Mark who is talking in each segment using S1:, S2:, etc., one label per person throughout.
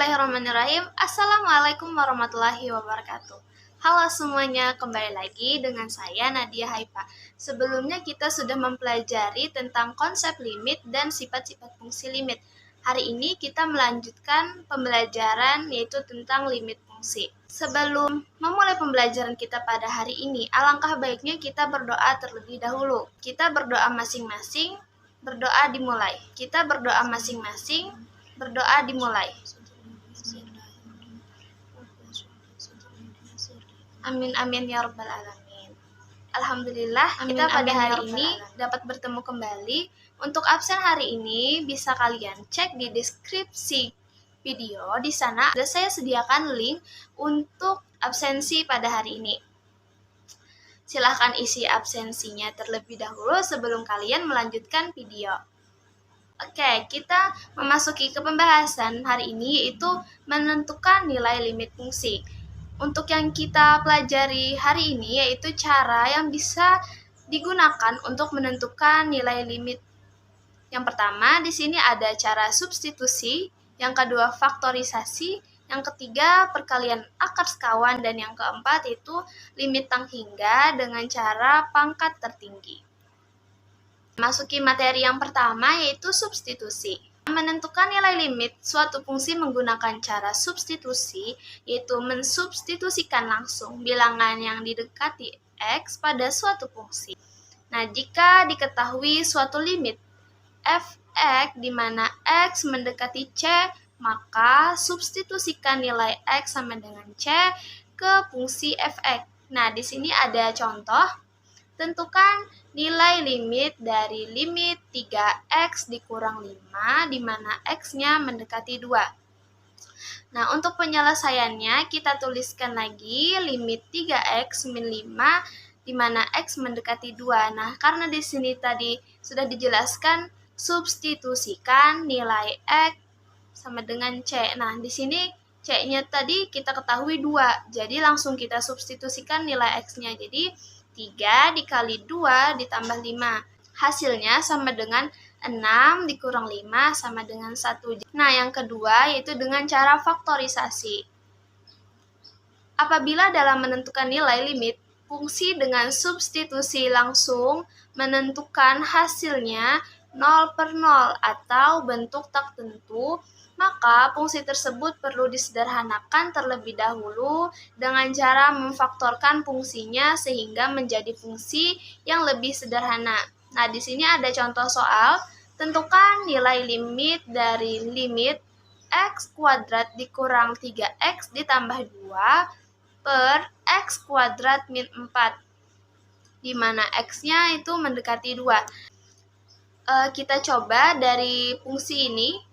S1: Bismillahirrahmanirrahim. Assalamualaikum warahmatullahi wabarakatuh. Halo semuanya, kembali lagi dengan saya Nadia Haifa. Sebelumnya kita sudah mempelajari tentang konsep limit dan sifat-sifat fungsi limit. Hari ini kita melanjutkan pembelajaran yaitu tentang limit fungsi. Sebelum memulai pembelajaran kita pada hari ini, alangkah baiknya kita berdoa terlebih dahulu. Kita berdoa masing-masing, berdoa dimulai. Kita berdoa masing-masing, berdoa dimulai. Amin amin ya rabbal alamin. Alhamdulillah kita pada hari ini dapat bertemu kembali. Untuk absen hari ini bisa kalian cek di deskripsi video. Di sana saya sediakan link untuk absensi pada hari ini. Silahkan isi absensinya terlebih dahulu sebelum kalian melanjutkan video. Oke, kita memasuki ke pembahasan hari ini yaitu menentukan nilai limit fungsi. Untuk yang kita pelajari hari ini yaitu cara yang bisa digunakan untuk menentukan nilai limit. Yang pertama, di sini ada cara substitusi, yang kedua faktorisasi, yang ketiga perkalian akar sekawan, dan yang keempat itu limit tang hingga dengan cara pangkat tertinggi. Masuki materi yang pertama yaitu substitusi. Menentukan nilai limit suatu fungsi menggunakan cara substitusi yaitu mensubstitusikan langsung bilangan yang didekati X pada suatu fungsi. Nah, jika diketahui suatu limit f(x) di mana X mendekati C, maka substitusikan nilai X sama dengan C ke fungsi fx. Nah, di sini ada contoh. Tentukan nilai limit dari limit 3x dikurang 5 di mana x-nya mendekati 2. Nah, untuk penyelesaiannya kita tuliskan lagi limit 3x min 5 di mana x mendekati 2. Nah, karena di sini tadi sudah dijelaskan substitusikan nilai x sama dengan C. Nah, di sini C-nya tadi kita ketahui 2. Jadi langsung kita substitusikan nilai x-nya. Jadi 3 dikali 2 ditambah 5. Hasilnya sama dengan 6 dikurang 5 sama dengan 1. Nah, yang kedua yaitu dengan cara faktorisasi. Apabila dalam menentukan nilai limit, fungsi dengan substitusi langsung menentukan hasilnya 0 per 0 atau bentuk tak tentu, maka fungsi tersebut perlu disederhanakan terlebih dahulu dengan cara memfaktorkan fungsinya sehingga menjadi fungsi yang lebih sederhana. Nah, di sini ada contoh soal. Tentukan nilai limit dari limit x kuadrat dikurang 3x ditambah 2 per x kuadrat min 4, di mana x-nya itu mendekati 2. Kita coba dari fungsi ini.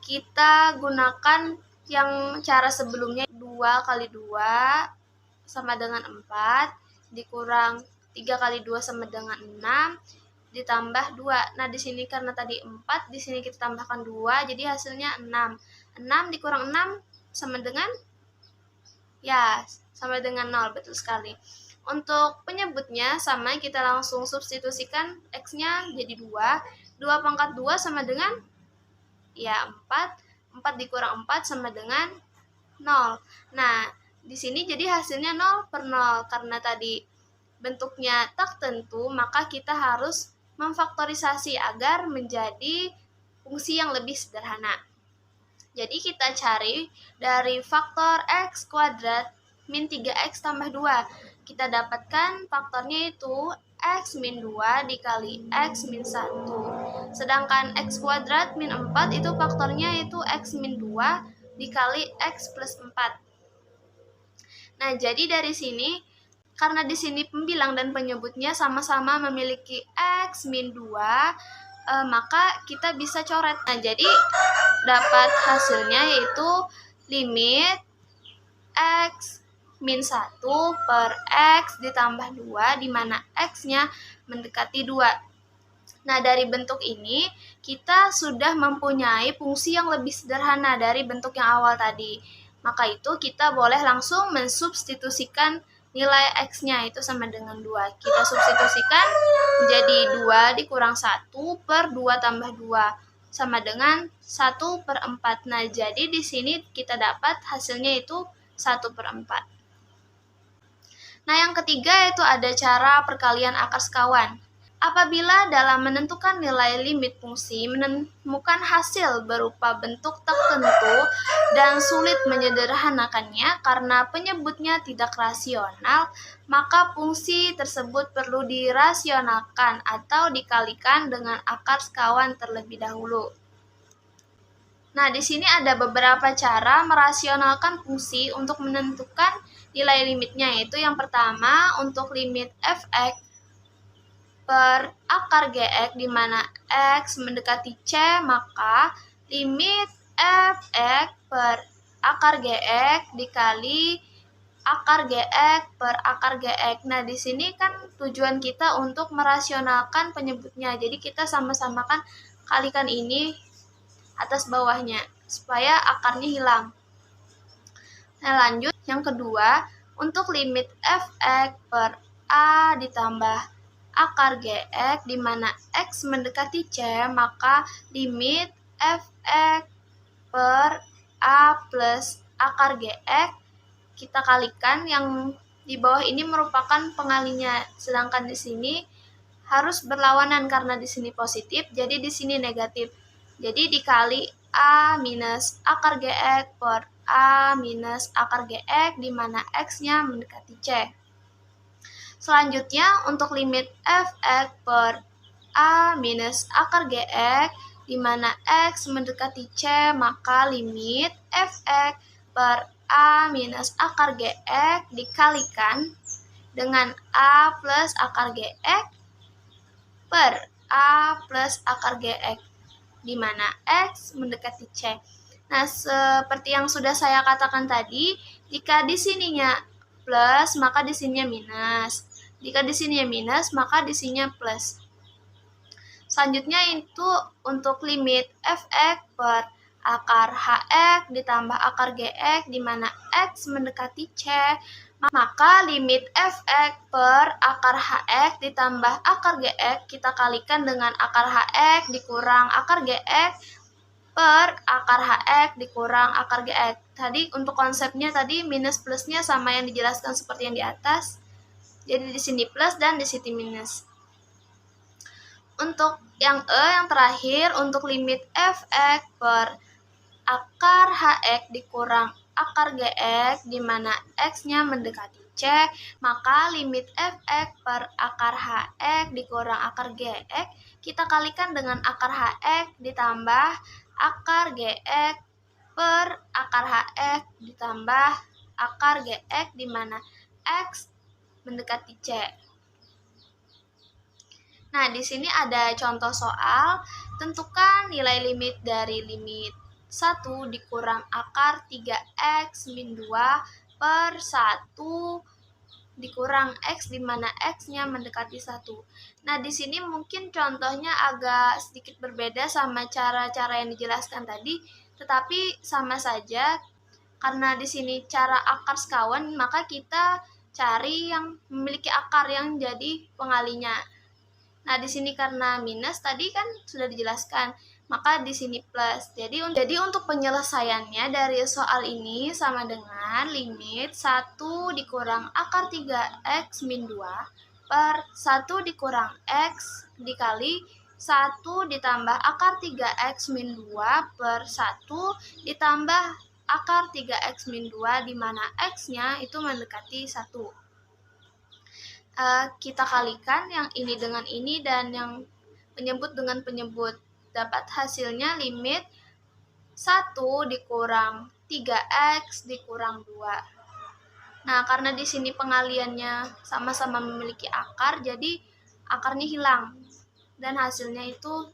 S1: Kita gunakan yang cara sebelumnya 2 kali 2 sama dengan 4 dikurang 3 kali 2 sama dengan 6 ditambah 2. Nah, di sini karena tadi 4, di sini kita tambahkan 2 jadi hasilnya 6. 6 dikurang 6 sama dengan sama dengan 0, betul sekali. Untuk penyebutnya sama, kita langsung substitusikan x-nya jadi 2. 2 pangkat 2 sama dengan 4. 4 dikurang 4 sama dengan 0. Nah, di sini jadi hasilnya 0 per 0. Karena tadi bentuknya tak tentu, maka kita harus memfaktorisasi agar menjadi fungsi yang lebih sederhana. Jadi kita cari dari faktor x kuadrat min 3x tambah 2. Kita dapatkan faktornya itu x min 2 dikali x min 1. Sedangkan x kuadrat min 4 itu faktornya itu x min 2 dikali x plus 4. Nah, jadi dari sini, karena di sini pembilang dan penyebutnya sama-sama memiliki x min 2, maka kita bisa coret. Nah, jadi dapat hasilnya yaitu limit x min 1 per x ditambah 2 di mana x-nya mendekati 2. Nah, dari bentuk ini kita sudah mempunyai fungsi yang lebih sederhana dari bentuk yang awal tadi. Maka itu kita boleh langsung mensubstitusikan nilai x-nya itu sama dengan 2. Kita substitusikan menjadi 2 dikurang 1 per 2 tambah 2. sama dengan 1/4. Nah, jadi di sini kita dapat hasilnya itu 1/4. Nah, yang ketiga itu ada cara perkalian akar sekawan. Apabila dalam menentukan nilai limit fungsi menemukan hasil berupa bentuk tertentu dan sulit menyederhanakannya karena penyebutnya tidak rasional, maka fungsi tersebut perlu dirasionalkan atau dikalikan dengan akar sekawan terlebih dahulu. Nah, di sini ada beberapa cara merasionalkan fungsi untuk menentukan nilai limitnya, yaitu yang pertama untuk limit f(x) per akar gx di mana x mendekati c, maka limit f(x) per akar gx dikali akar gx per akar gx. Nah, di sini kan tujuan kita untuk merasionalkan penyebutnya. Jadi kita sama-sama kan kalikan ini atas bawahnya supaya akarnya hilang. Nah, lanjut yang kedua, untuk limit f(x) per a ditambah akar gx di mana x mendekati c, maka limit f(x) per a plus akar gx kita kalikan, yang di bawah ini merupakan pengalinya, sedangkan di sini harus berlawanan karena di sini positif, jadi di sini negatif. Jadi dikali a minus akar gx per a minus akar gx di mana x-nya mendekati c. Selanjutnya untuk limit f(x) per a minus akar gx di mana x mendekati c, maka limit f(x) per a minus akar gx dikalikan dengan a plus akar gx per a plus akar gx di mana x mendekati c. Nah, seperti yang sudah saya katakan tadi, jika di sininya plus, maka di sininya minus. Jika di sininya minus, maka di sininya plus. Selanjutnya itu untuk limit f(x) per akar hx ditambah akar gx di mana x mendekati c, maka limit f(x) per akar hx ditambah akar gx kita kalikan dengan akar hx dikurang akar gx per akar hx dikurang akar gx. Tadi untuk konsepnya tadi minus plusnya sama yang dijelaskan seperti yang di atas. Jadi di sini plus dan di sini minus. Untuk yang yang terakhir, untuk limit f(x) per akar hx dikurang akar gx di mana x-nya mendekati c, maka limit f(x) per akar hx dikurang akar gx kita kalikan dengan akar hx ditambah akar gx per akar hx ditambah akar gx di mana x mendekati c. Nah, di sini ada contoh soal, tentukan nilai limit dari limit 1 dikurang akar 3x min 2 per 1 dikurang x di mana x-nya mendekati 1. Nah, di sini mungkin contohnya agak sedikit berbeda sama cara-cara yang dijelaskan tadi, tetapi sama saja karena di sini cara akar sekawan, maka kita cari yang memiliki akar yang jadi pengalinya. Nah, di sini karena minus tadi kan sudah dijelaskan, maka di sini plus. Jadi untuk penyelesaiannya dari soal ini sama dengan limit 1 dikurang akar 3x min 2 per 1 dikurang x dikali 1 ditambah akar 3x min 2 per 1 ditambah akar 3x min 2 di mana x-nya itu mendekati 1. Kita kalikan yang ini dengan ini dan yang penyebut dengan penyebut. Dapat hasilnya limit 1 dikurang 3x dikurang 2. Nah, karena di sini pengaliannya sama-sama memiliki akar, jadi akarnya hilang. Dan hasilnya itu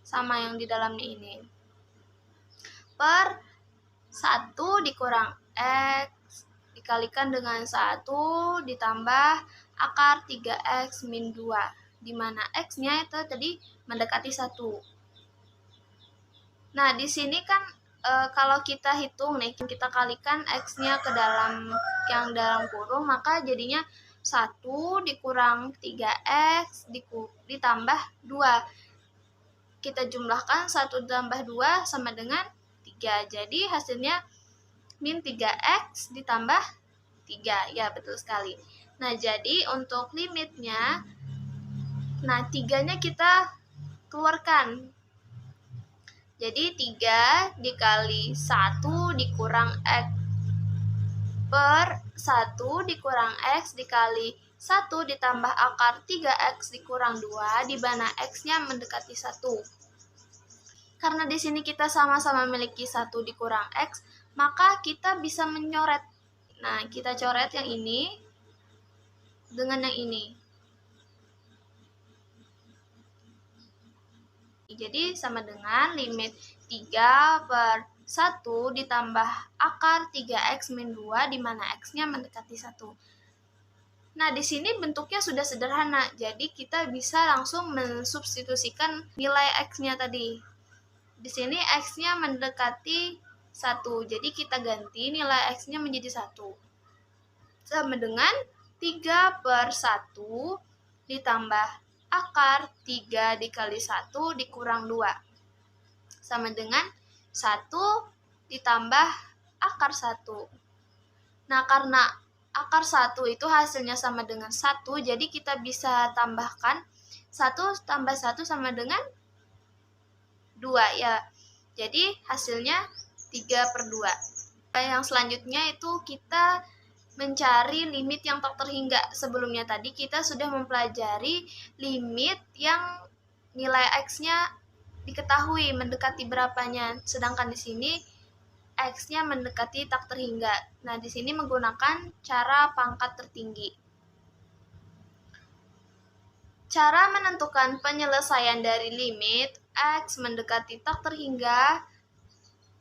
S1: sama yang di dalamnya ini. Per 1 dikurang x dikalikan dengan 1 ditambah akar 3x min 2 di mana x-nya itu tadi mendekati 1. Nah, di sini kan kalau kita hitung nih, kita kalikan x-nya ke dalam yang dalam kurung, maka jadinya 1 dikurang 3x ditambah 2. kita jumlahkan 1 tambah 2 sama dengan 3. Jadi hasilnya min 3x ditambah 3. Ya, betul sekali. Nah, jadi untuk limitnya, nah 3-nya kita keluarkan. Jadi 3 dikali 1 dikurang x per 1 dikurang x dikali 1 ditambah akar 3x dikurang 2, di mana x-nya mendekati 1. Karena di sini kita sama-sama memiliki 1 dikurang x, maka kita bisa menyoret. Nah, kita coret yang ini dengan yang ini. Jadi sama dengan limit 3 per 1 ditambah akar 3x min 2, di mana x-nya mendekati 1. Nah, di sini bentuknya sudah sederhana, jadi kita bisa langsung mensubstitusikan nilai x-nya tadi. Di sini x-nya mendekati 1, jadi kita ganti nilai x-nya menjadi 1. Sama dengan 3 per 1 ditambah akar 3 dikali 1 dikurang 2. Sama dengan 1 ditambah akar 1. Nah, karena akar 1 itu hasilnya sama dengan 1, jadi kita bisa tambahkan 1 tambah 1 sama dengan 2 ya. Jadi hasilnya 3 per 2. Yang selanjutnya itu kita mencari limit yang tak terhingga. Sebelumnya tadi kita sudah mempelajari limit yang nilai x-nya diketahui mendekati berapanya, sedangkan di sini x-nya mendekati tak terhingga. Nah, di sini menggunakan cara pangkat tertinggi. Cara menentukan penyelesaian dari limit x mendekati tak terhingga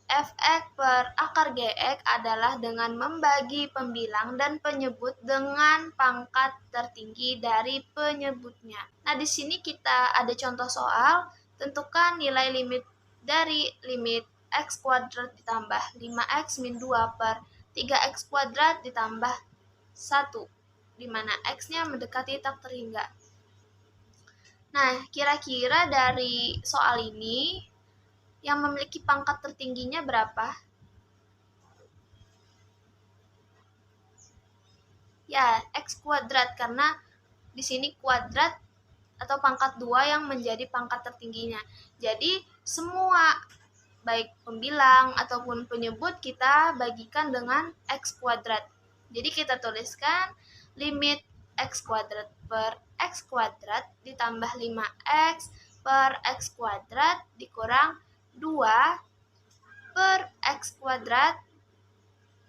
S1: f(x) per akar gx adalah dengan membagi pembilang dan penyebut dengan pangkat tertinggi dari penyebutnya. Nah, di sini kita ada contoh soal, tentukan nilai limit dari limit x kuadrat ditambah 5x min 2 per 3x kuadrat ditambah 1, di mana x-nya mendekati tak terhingga. Nah, kira-kira dari soal ini, yang memiliki pangkat tertingginya berapa? Ya, x kuadrat, karena di sini kuadrat atau pangkat 2 yang menjadi pangkat tertingginya. Jadi, semua baik pembilang ataupun penyebut kita bagikan dengan x kuadrat. Jadi, kita tuliskan limit x kuadrat per x kuadrat ditambah 5x per x kuadrat dikurang 2 per x kuadrat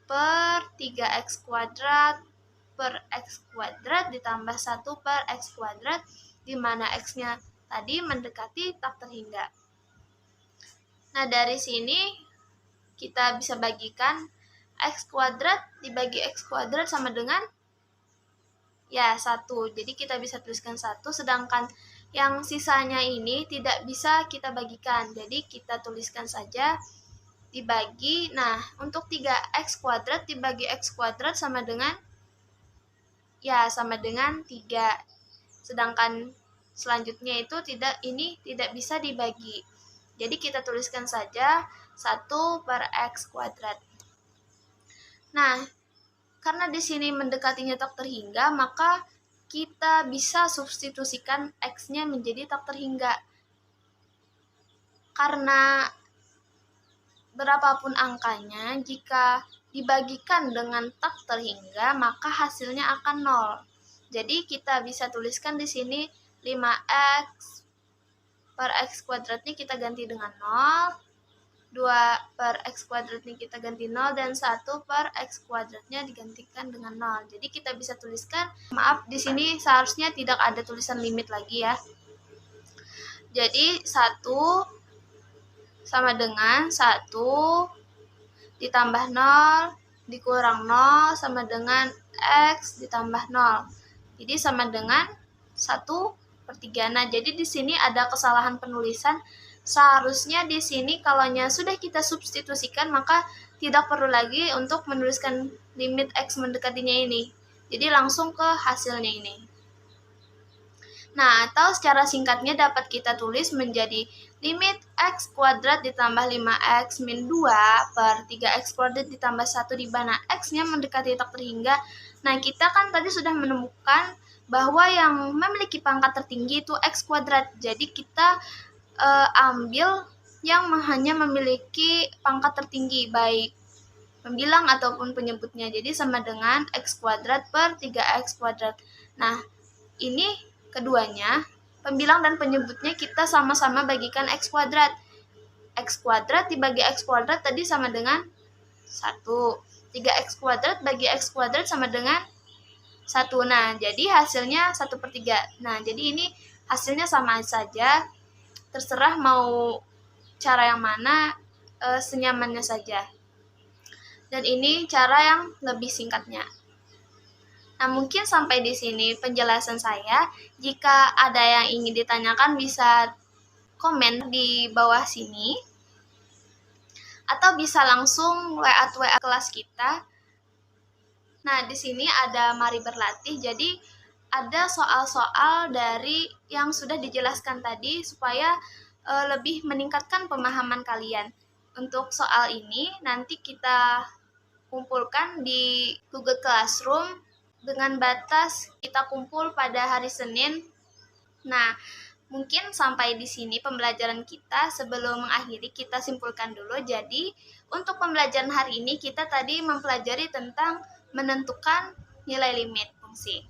S1: per 3x kuadrat per x kuadrat ditambah 1 per x kuadrat, di mana x-nya tadi mendekati tak terhingga. Nah, dari sini kita bisa bagikan x kuadrat dibagi x kuadrat sama dengan ya 1. Jadi kita bisa tuliskan 1, sedangkan yang sisanya ini tidak bisa kita bagikan. Jadi kita tuliskan saja dibagi. Nah, untuk 3x kuadrat dibagi x kuadrat sama dengan 3. Sedangkan selanjutnya itu ini tidak bisa dibagi. Jadi kita tuliskan saja 1 per x kuadrat. Nah, karena di sini mendekatinya tak terhingga, maka kita bisa substitusikan x-nya menjadi tak terhingga. Karena berapapun angkanya, jika dibagikan dengan tak terhingga, maka hasilnya akan 0. Jadi kita bisa tuliskan di sini 5x per x kuadratnya kita ganti dengan 0. 2 per x kuadratnya kita ganti 0, dan 1 per x kuadratnya digantikan dengan 0. Jadi kita bisa tuliskan, maaf, di sini seharusnya tidak ada tulisan limit lagi ya. Jadi 1 sama dengan 1 ditambah 0 dikurang 0 sama dengan x ditambah 0. Jadi sama dengan 1/3. Nah, jadi di sini ada kesalahan penulisan. Seharusnya di sini kalaunya sudah kita substitusikan, maka tidak perlu lagi untuk menuliskan limit x mendekatinya ini. Jadi langsung ke hasilnya ini. Nah, atau secara singkatnya dapat kita tulis menjadi limit x kuadrat ditambah 5x min 2 per 3x kuadrat ditambah 1 di mana x-nya mendekati tak terhingga. Nah, kita kan tadi sudah menemukan bahwa yang memiliki pangkat tertinggi itu x kuadrat. Jadi kita ambil yang hanya memiliki pangkat tertinggi, baik pembilang ataupun penyebutnya. Jadi sama dengan x kuadrat per 3x kuadrat. Nah, ini keduanya, pembilang dan penyebutnya kita sama-sama bagikan x kuadrat. X kuadrat dibagi x kuadrat tadi sama dengan 1. 3x kuadrat bagi x kuadrat sama dengan 1. Nah, jadi hasilnya 1/3. Nah, jadi ini hasilnya sama saja. Terserah mau cara yang mana, senyamannya saja. Dan ini cara yang lebih singkatnya. Nah, mungkin sampai di sini penjelasan saya. Jika ada yang ingin ditanyakan bisa komen di bawah sini. Atau bisa langsung WA kelas kita. Nah, di sini ada mari berlatih. Jadi, ada soal-soal dari yang sudah dijelaskan tadi supaya lebih meningkatkan pemahaman kalian. Untuk soal ini, nanti kita kumpulkan di Google Classroom dengan batas kita kumpul pada hari Senin. Nah, mungkin sampai di sini pembelajaran kita. Sebelum mengakhiri, kita simpulkan dulu. Jadi, untuk pembelajaran hari ini kita tadi mempelajari tentang menentukan nilai limit fungsi.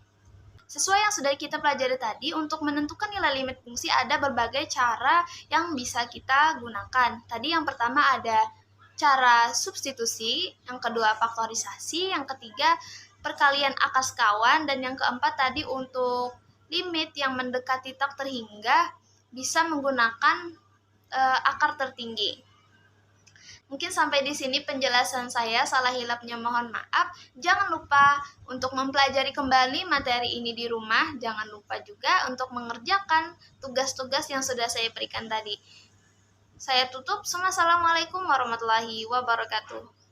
S1: Sesuai yang sudah kita pelajari tadi, untuk menentukan nilai limit fungsi ada berbagai cara yang bisa kita gunakan. Tadi yang pertama ada cara substitusi, yang kedua faktorisasi, yang ketiga perkalian akar sekawan, dan yang keempat tadi untuk limit yang mendekati tak terhingga bisa menggunakan akar tertinggi. Mungkin sampai di sini penjelasan saya, salah hilapnya mohon maaf. Jangan lupa untuk mempelajari kembali materi ini di rumah. Jangan lupa juga untuk mengerjakan tugas-tugas yang sudah saya berikan tadi. Saya tutup. Assalamualaikum warahmatullahi wabarakatuh.